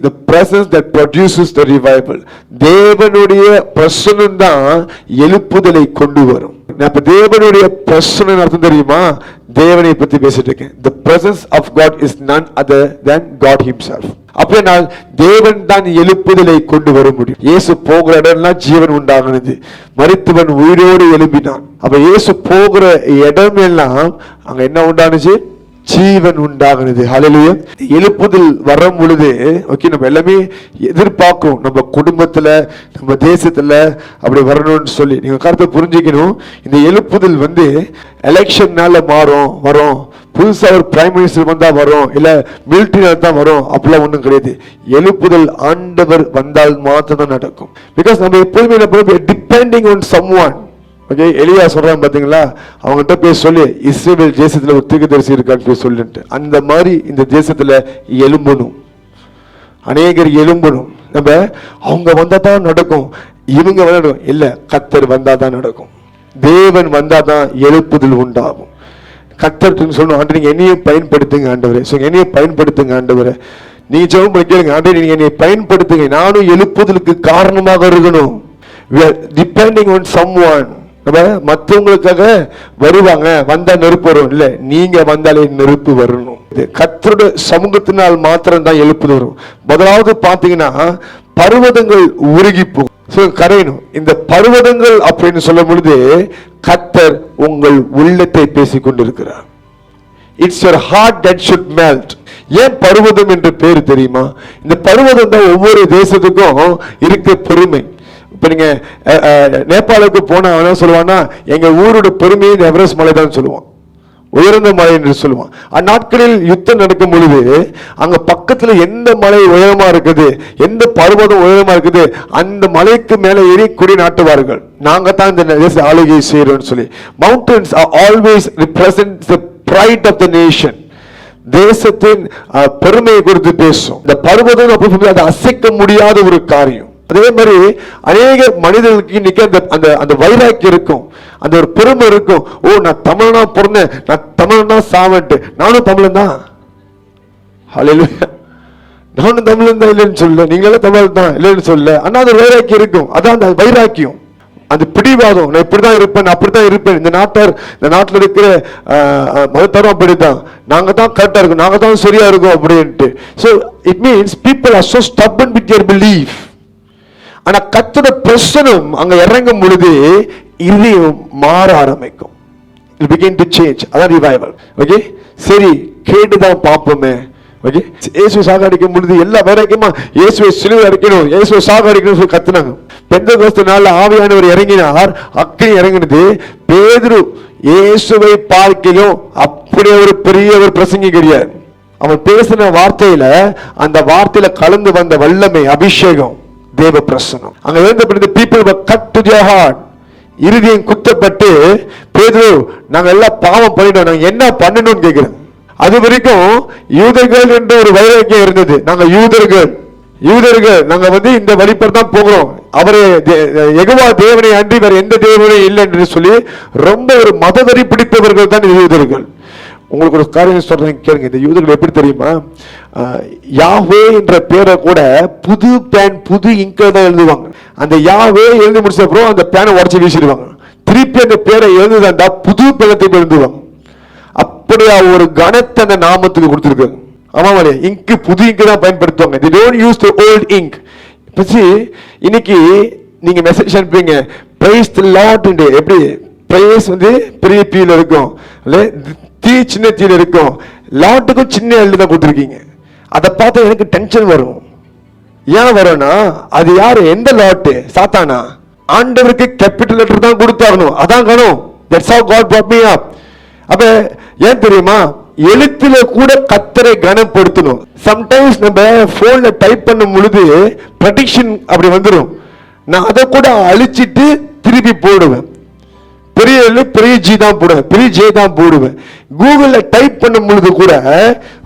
the presence that produces the revival. தேவனுடைய பிரசன்னம் தான் எழுப்புதலை கொண்டு வரும். அப்ப தேவனுடைய பிரசன்னம் அர்த்தம் தெரியுமா? தேவனை பத்தி பேசிட்டு இருக்கேன். The presence of God is none other than God himself. அப்படினால் தேவன் தான் எழுப்புதலை கொண்டு வர முடியும். இயேசு போகிற இடம்லாம் ஜீவன் உண்டாகுனது. மரித்தவன் உயிரோடு எழும்பினான். அப்ப இயேசு போகிற இடம் எல்லாம் அங்க என்ன உண்டானுச்சு? ஜீவன் உண்டாகுனது. ஹல்லேலூயா. எழுப்புதல் வரும் பொழுது ஓகே, நம்ம எல்லாமே எதிர்பார்க்கிறோம். நம்ம குடும்பத்துல, நம்ம தேசத்துல அப்படி வரணும்னு சொல்லி நீங்க கருத்தை புரிஞ்சுக்கணும். இந்த எழுப்புதல் எலெக்ஷன்னால வரும், புதுசா ஒரு பிரைம் மினிஸ்டர் வந்தா வரும், இல்ல மிலிட்டரினால தான் வரும், அப்படிலாம் ஒண்ணும் கிடையாது. எழுப்புதல் ஆண்டவர் வந்தால் மாத்திரம் தான் நடக்கும். பிகாஸ் நம்ம எப்போதுமே டிபெண்டிங் ஆன் சம்ஒன். ஓகே, எலியா சொல்றான் பாத்தீங்களா, அவங்ககிட்ட போய் சொல்லி இஸ்ரவேல் தேசத்துல ஒரு தீர்க்கதரிசி இருக்கான்னு போய் சொல்லிட்டு, அந்த மாதிரி இந்த தேசத்துல எழும்பணும், அநேகர் எழும்பணும். நம்ம அவங்க வந்தா தான் நடக்கும், இவங்க வந்தா இல்ல, கர்த்தர் வந்தா தான் நடக்கும். தேவன் வந்தா தான் எழுப்புதல் உண்டாகும். கர்த்தர் சொல்லணும், ஆண்டவரே நீங்க என்னையும் பயன்படுத்துங்க ஆண்டவரே, என்னையும் பயன்படுத்துங்க ஆண்டவரே. நீங்க ஜெபம் பண்ணி கேளுங்க, ஆண்டவரே நீங்க என்னை பயன்படுத்துங்க, நானும் எழுப்புதலுக்கு காரணமாக இருக்கணும். We are depending on someone. நம்ம மற்றவங்களுக்காக வருவாங்க, வந்தா நெருப்பு வரும், இல்ல நீங்க வந்தாலே நெருப்பு வரணும். கர்த்தருடைய சமூகத்தினால் மாத்திரம் தான் எழுப்புதல் வரும். முதலாவது பாத்தீங்கன்னா பர்வதங்கள் உருகி போகும், கரையணும். இந்த பர்வதங்கள் அப்படின்னு சொல்லும் பொழுது கர்த்தர் உங்கள் உள்ளத்தை பேசிக் கொண்டிருக்கிறார். It's your heart that should melt. ஏன் பர்வதம் என்று பேர் தெரியுமா? இந்த பர்வதம் தான் ஒவ்வொரு தேசத்துக்கும் இருக்க பெருமை. இப்ப நீங்க நேபாளுக்கு போனா அவன் சொல்லுவான்னா, எங்க ஊரோட பெருமையை எவரெஸ்ட் மலை தான் சொல்லுவான், உயர்ந்த மலை என்று சொல்லுவான். அந்நாட்களில் யுத்தம் நடக்கும் பொழுது அங்க பக்கத்துல எந்த மலை உயரமா இருக்குது, எந்த பர்வதம் உயரமா இருக்குது, அந்த மலைக்கு மேல ஏறி கொடி நாட்டுவார்கள். நாங்க தான் இந்த தேச ஆளுகை செய்யறோம்னு சொல்லி. Mountains are always represent the pride of the nation. தேசத்தின் பெருமையை குறித்து பேசும். இந்த பர்வதம் அப்படி அது அசைக்க முடியாத ஒரு காரியம். அதே மாதிரி அநேக மனிதர்களுக்கு இன்னைக்கு அந்த வைராக்கியம் இருக்கும், அந்த ஒரு பெருமை இருக்கும். ஓ, நான் தமிழனா பிறந்தேன், நான் தமிழனா சாவன்ட்டு, நானும் தமிழன் தான். ஹல்லேலூயா. நானும் தமிழன் தான் இல்லைன்னு சொல்ல, நீங்களே தமிழ் தான் இல்லைன்னு சொல்ல, ஆனா அந்த வைராக்கியம் இருக்கும். அதான் அந்த வைராக்கியம், அந்த பிடிவாதம். நான் இப்படிதான் இருப்பேன், அப்படித்தான் இருப்பேன். இந்த நாட்டில் இருக்கிற மதத்தரம் அப்படித்தான், நாங்க தான் கரெக்டா இருக்கும், நாங்க தான் சரியா இருக்கும் அப்படின்ட்டு. So it means people are so stubborn with their belief. ஆனா கர்த்தருடைய பிரசன்னம் அங்க இறங்கும் பொழுது இதயம் மாற ஆரம்பிக்கும். It begin to change. அதான் ரிவைவல். ஓகே, சரி கேட்டுதான் பார்ப்போமே. ஓகே, இயேசு சாகடிக்கும் பொழுது எல்லா வைராக்கியமா இயேசுவை சிலுவையில் அடிக்கணும், இயேசுவை சாகடிக்கணும் சொல்லி கத்துனாங்க. பெந்தெகோஸ்து நாள்ல ஆவியானவர் இறங்கினார், அக்கினி இறங்கினது. பேதுரு இயேசுவை பார்க்கிலும் அப்படியே ஒரு பெரிய ஒரு பிரசங்கி கிடையாது. அவன் பேசின வார்த்தையில, அந்த வார்த்தையில கலந்து வந்த வல்லமை, அபிஷேகம், தேவ பிரசன்னம் அங்க இருந்த people were cut to their heart. இருதயம் குத்தப்பட்டு, பேதுரு நாங்க எல்லாம் பாவம் பண்ணிட்டோம், நாங்க என்ன பண்ணணும்னு கேக்குறேன். அது வரைக்கும் யூதர்கள் என்ற ஒரு வைராக்கியம் இருந்தது. நாங்க யூதர்கள் நாங்க இந்த வழிபட தான் போகிறோம், அவரே யெகோவா தேவனை அன்றி வேற எந்த தேவனையும் இல்லை என்று சொல்லி ரொம்ப ஒரு மதவெறி பிடித்தவர்கள் தான் யூதர்கள். உங்களுக்கு ஒரு காரியம் சொல்றேன் கேளுங்க. இந்த யூதர்கள் எப்படி தெரியுமா? யாவே என்ற பேரை கூட புது பேன், புது இங்க தான் எழுதுவாங்க. அந்த யாவே எழுதி முடிச்ச அப்புறம் அந்த பேனை உடச்சி வீசிடுவாங்க. திருப்பி அந்த பேரை எழுதுதாண்டா புது பேனத்தை எழுதுவாங்க. அப்படியா ஒரு கணத்தை அந்த நாமத்துக்கு கொடுத்துருக்காங்க. ஆமா, இங்கு புது இங்கு தான் பயன்படுத்துவாங்க. they don't use the old ink. இன்னைக்கு நீங்க மெசேஜ் அனுப்புவீங்க, praise the Lord. எப்படி praise பெரிய பீல இருக்கும், தீ சின்ன தீல இருக்கும், லாட்டுக்கும் சின்ன எழுதி தான் கொடுத்துருக்கீங்க. அதை பார்த்தா எனக்கு டென்ஷன் வரும். ஏன் வரும்னா, அது யாரு, எந்த லாட்டு? சாத்தானா? ஆண்டவருக்கு கேபிட்டல் லெட்டர் தான் கொடுத்தாகணும், அதான் காணும். That's how God brought me up. அப்ப ஏன் தெரியுமா? எழுத்துல கூட கர்த்தரை கனப்படுத்தணும். சம்டைம்ஸ் நம்ம போன்ல டைப் பண்ணும் பொழுது ப்ரெடிக்ஷன் அப்படி வந்துடும். நான் அதை கூட அழிச்சிட்டு திருப்பி போடுவேன். பெரிய ஜி தான் போடுவேன், பெரிய ஜே தான் போடுவேன். கூகுள்ல டைப் பண்ணும் பொழுது கூட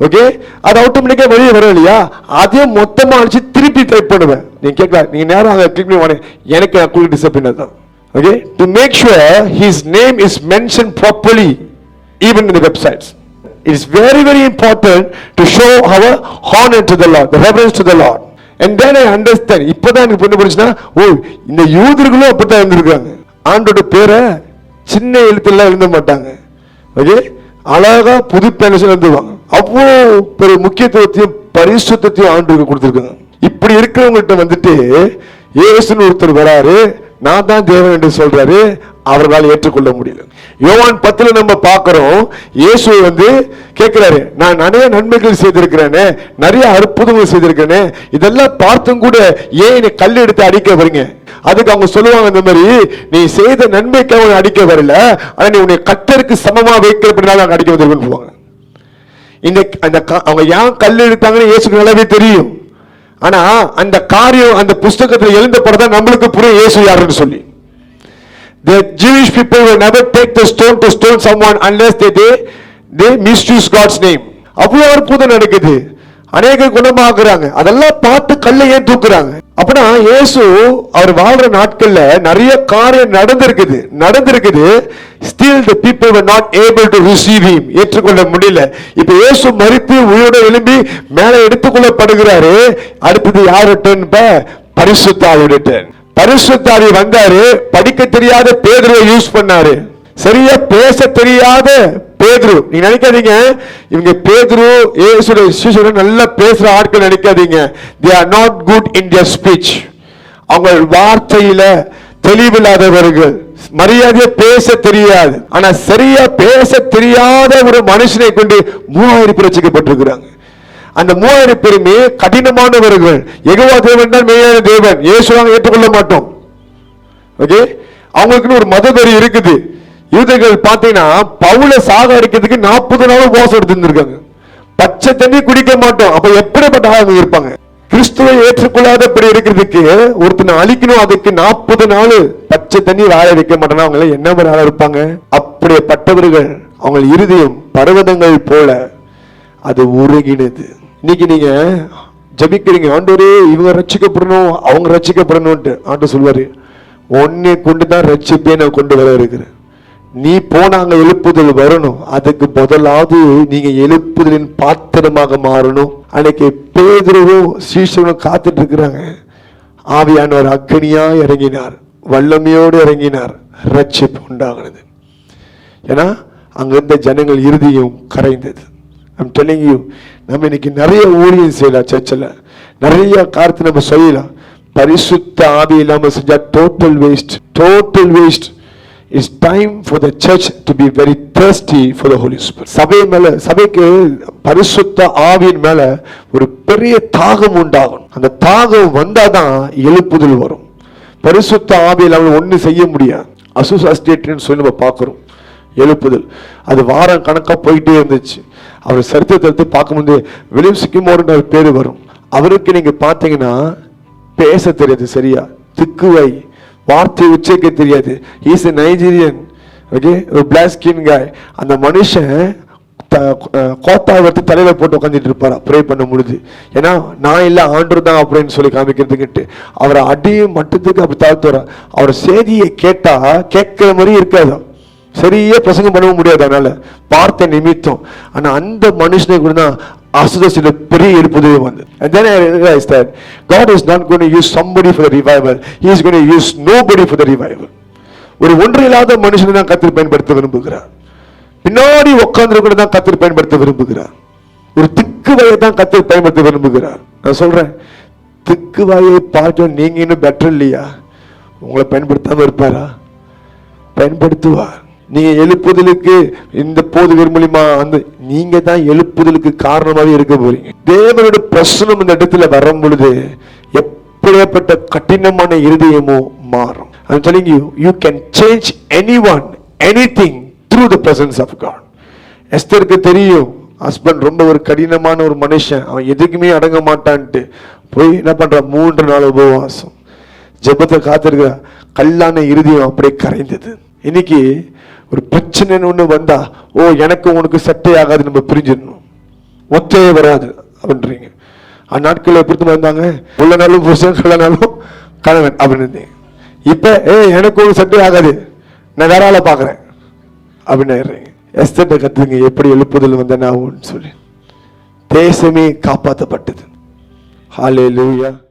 ஓகே, அது ஆட்டோமேட்டிக்கா வெளியே வரும் இல்லையா? அதே மொத்தமா அழிச்சு திருப்பி டைப் பண்ணுவேன். நீங்க கேட்கலாம், நீங்க நேரம் அங்க கிளிக் பண்ணி எனக்கு அக்குள்ள டிசிப்ளின் தான். Okay, to make sure his name is mention properly even in the websites. It is very, very important to show our honor to the Lord, the reverence to the Lord. And then I understand. இப்பதான் எனக்கு புரிஞ்சு போச்சுன்னா, ஓ இந்த யூதர்களும் அப்பதான் இருந்திருக்காங்க. ஆண்டோட பேரை சின்ன எழுத்துல எழுத மாட்டாங்க. ஓகே, அழகா புது பேனஸ் எழுதுவாங்க. அவ்வளோ பெரிய முக்கியத்துவத்தையும் பரிசுத்தையும் ஆண்டுக்கு கொடுத்துருக்காங்க. இப்படி இருக்கிறவங்கள்ட்ட வந்துட்டு இயேசுன்னு ஒருத்தர் வராரு, நான் தான் தேவன் என்று சொல்றாரு, அவர்களால் ஏற்றுக்கொள்ள முடியல. யோவான் 10 நம்ம பார்க்கிறோம், இயேசு வந்து கேட்கிறாரு, நான் நிறைய நன்மைகள் செய்திருக்கிறேனே, நிறைய அற்புதங்கள் செய்திருக்கிறேனே, இதெல்லாம் பார்த்தும் கூட ஏன் என்னை கல் எடுத்து அடிக்க வரீங்க? அதுக்கு அவங்க சொல்லுவாங்க, இந்த மாதிரி நீ செய்த நன்மைக்கு அவன் அடிக்க வரல, ஆனா நீ உன்னை கர்த்தருக்கு சமமா வைக்கிறதுனால அடிக்க வந்திருக்குன்னு சொல்லுவாங்க. இந்த அவங்க ஏன் கல் எடுத்தாங்கன்னு இயேசுக்கு நல்லாவே தெரியும். ஆனா அந்த காரியம் அந்த புஸ்தகத்தில் எழுந்தப்படதான் நம்மளுக்கு புரியும் இயேசு யாருன்னு சொல்லி. The Jewish people will never take the stone to stone someone unless they misuse God's name. அவ்வளவு அற்புதம் நடக்குது, அநேக குணமாக்குறாங்க, அதெல்லாம் பார்த்து கல்லை ஏன் தூக்குறாங்க? அப்படின்னா இயேசு அவர் வாழ்ற நாட்கள்ல நிறைய காரியம் நடந்திருக்குது. Still the people were not able to receive him. ஏற்றுக்கொள்ள முடியல. இப்ப இயேசு மரித்து உயிரோடு எழும்பி மேலே எடுத்துக்கொள்ளப்படுகிறாரு. அடுத்தது யார் ரிட்டர்ன்? பரிசுத்த ஆவி ரிட்டர்ன். பரிசுத்த ஆவி வந்தாரு, படிக்க தெரியாத பேதுருவை யூஸ் பண்ணாரு, சரியா பேச தெரியாத பேதுரு. நீங்க நினைக்காதீங்க இவங்க பேதுரு இயேசுடைய சிஷ்யர்கள் நல்லா பேசுற ஆட்கள் நினைக்காதீங்க. they are not good in their speech. அவங்க வார்த்தையில தெளிவில்லாதவர்கள், மரியாதையை பேச தெரியாது. ஆனா சரியா பேச தெரியாத ஒரு மனுஷனை கொண்டு 3000 பேர் ரட்சிக்கப்பட்டிருக்கிறாங்க. அந்த 3000 பேருமே கடினமானவர்கள். யெகோவா தேவன் தான் மெய்யான தேவன், இயேசுவை ஏற்றுக்கொள்ள மாட்டோம். ஓகே, அவங்களுக்கு ஒரு மதவெறி இருக்குது. யூதர்கள் பாத்தீங்கன்னா பவுலை சாக அடிக்கிறதுக்கு 40 நாள் உபவாசம் எடுத்திருந்திருக்காங்க. பச்சை தண்ணி குடிக்க மாட்டோம். அப்ப எப்படிப்பட்ட ஆளுங்க இருப்பாங்க? கிறிஸ்துவை ஏற்றுக்கொள்ளாதபடி இருக்கிறதுக்கு ஒருத்தனை அழிக்கணும், அதுக்கு 40 நாள் பச்சை தண்ணி வாழ வைக்க மாட்டோம்னா அவங்க என்ன மாதிரி ஆளா இருப்பாங்க? அப்படிப்பட்டவர்கள். அவங்க இருதயம் பர்வதங்கள் போல அது உருகினது. இன்னைக்கு நீங்க ஜபிக்கிறீங்க, ஆண்டவரே இவங்க ரட்சிக்கப்படணும், அவங்க ரட்சிக்கப்படணும்ட்டு. ஆண்டு சொல்வாரு, உன்னை கொண்டுதான் ரட்சிப்பே நான் கொண்டு வர இருக்கிறேன். நீ போனாங்க எழுப்புதல் வரணும், அதுக்கு முதலாவது நீங்க எழுப்புதலின் பாத்திரமாக மாறணும். அன்னைக்கு பேதுருவும் சீஷனும் காத்துட்டு இருக்கிறாங்க. ஆவியானவர் அக்னியா இறங்கினார், வல்லமையோடு இறங்கினார், ரட்சிப்பு உண்டாகிறது. ஏன்னா அங்க இருந்த ஜனங்கள் இறுதியும் கரைந்தது. I'm telling you, நம்ம இன்னைக்கு நிறைய ஊழியம் செய்யலாம், சர்ச்சில் நிறைய காரியத்தை நம்ம செய்யலாம். பரிசுத்த ஆவி இல்லாம செஞ்சா total waste. It's time for the church to be very thirsty for the Holy Spirit. சபைக்கு பரிசுத்த ஆவியின் மேல ஒரு பெரிய தாகம் உண்டாகும். அந்த தாகம் வந்தாதான் எழுப்புதல் வரும். பரிசுத்த ஆவியில் அவங்க ஒண்ணு செய்ய முடியாது. அசோசியேட்னு சொல்லி நம்ம பார்க்கிறோம். எழுப்புதல் அது வாரம் கணக்கா போயிட்டே இருந்துச்சு. அவர் சரித்திரத்தை பார்க்கும்போது வில்லியம் சிக்கிமோர்ன்ற பேரு வரும். அவருக்கு நீங்க பாத்தீங்கன்னா பேச தெரியாது, சரியா திக்குவை வார்த்தை உச்சரிக்க தெரியாது. He is a Nigerian, okay, a black skin guy. அந்த மனுஷன் கோத்தா எடுத்து தலையில போட்டு உட்காந்துட்டு இருப்பாரா ப்ரே பண்ண முடியுது. ஏன்னா நான் இல்ல ஆண்டவர் தான் அப்படின்னு சொல்லி காமிக்கிறதுக்கிட்டு அவரை அடி மட்டத்துக்கு அப்படி தாழ்த்துறா. அவர் செய்தியை கேட்டா கேட்கிற மாதிரி இருக்காது, சரியே பிரசங்கம் பண்ணவும் முடியாது, அதனால வார்த்தை நிமித்தம். ஆனா அந்த மனுஷனை கூட தான் அசுதசில பெரிய எழுப்புதல் வந்து. And then I realized that God is not going to use somebody for the revival. He is going to use nobody for the revival. ஒரு ஒன்றில்லாத மனுஷனை தான் கர்த்தர் பயன்படுத்த விரும்புகிறார். பின்னாடி உட்கார்ந்து கூட தான் கர்த்தர் பயன்படுத்த விரும்புகிறார். ஒரு திக்குவாயை தான் கர்த்தர் பயன்படுத்த விரும்புகிறார். நான் சொல்றேன், திக்குவாயை பார்க்க நீங்க இன்னும் பெட்டர் இல்லையா? உங்களை பயன்படுத்தாம இருப்பாரா? பயன்படுத்துவார். நீங்க எழுப்புதலுக்கு இந்த போதுகிற மூலியமா அந்த நீங்க தான் எழுப்புதலுக்கு காரணமாவே இருக்க போறீங்க. தேவனுடைய பிரசனம் இந்த இடத்துல வரும் பொழுது எப்படிப்பட்ட கடினமான இருதயமோ மாறும். I'm telling you, you can change anyone, anything through the presence of God. எஸ்தருக்கு தெரியும், ஹஸ்பண்ட் ரொம்ப ஒரு கடினமான ஒரு மனுஷன், அவன் எதுக்குமே அடங்க மாட்டான்ட்டு போய் என்ன பண்ற 3 நாள் உபவாசம் ஜெபத்தை காத்திருக்க, கல்லான இருதயம் அப்படியே கரைந்தது. இன்னைக்கு ஒரு பிரச்சனைன்னு ஒண்ணு வந்தா, ஓ எனக்கு உனக்கு சட்டை ஆகாது, நம்ம பிரிஞ்சிடணும், ஒத்தையே வராது அப்படின்றீங்க. அந்நாட்கள் எப்படி வந்தாங்க, உள்ள நாளும் புருஷன் கள்ள நாளும் கணவன் அப்படின்னு. இப்ப எனக்கு ஒரு சட்டை ஆகாது, நான் வேற ஆளை பாக்குறேன் அப்படின்னு. எஸ்தர்ட்ட கத்துங்க எப்படி எழுப்புதல் வந்த நான் சொல்லி. தேசமே காப்பாற்றப்பட்டது. ஹல்லேலூயா.